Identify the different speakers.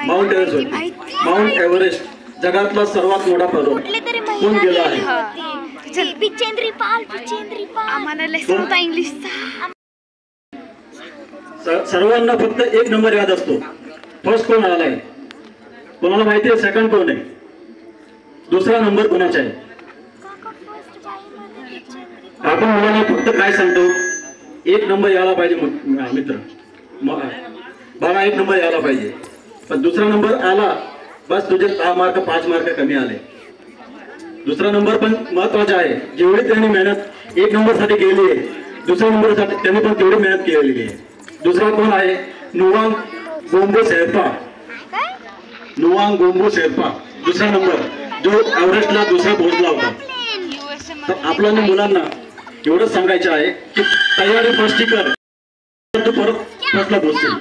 Speaker 1: Mount Everest जगातला सर्वात मोठा पर्वत कोण गेला आहे? सर्वांना फक्त एक नंबर याद असतो. फर्स्ट कोण आलाय? कोणाला माहिती आहे सेकंड कोण आहे? दुसरा नंबर कोणाचा आहे? आपण मुलांना फक्त काय सांगतो? एक नंबर यायला पाहिजे मित्र, बाळा एक नंबर यायला पाहिजे. पण दुसरा नंबर आला बस तुझे 10 मार्क 5 मार्क कमी आले. दुसरा नंबर पण महत्वाचा आहे. जेवढी त्यांनी मेहनत एक नंबर साठी केली आहे, दुसऱ्या नंबर साठी त्यांनी पण तेवढी मेहनत केलेली आहे. दुसरा कोण आहे? नुवांग गोम्बो शेर्पा. नुवांग गोम्बो शेर्पा दुसरा नंबर, जो एव्हरेस्टला दुसरा पोहोचला होता. तर आपल्याला मुलांना एवढंच सांगायचं आहे की तयारी फर्स्ट कर, तू परत फर्स्टला पोहोचशील.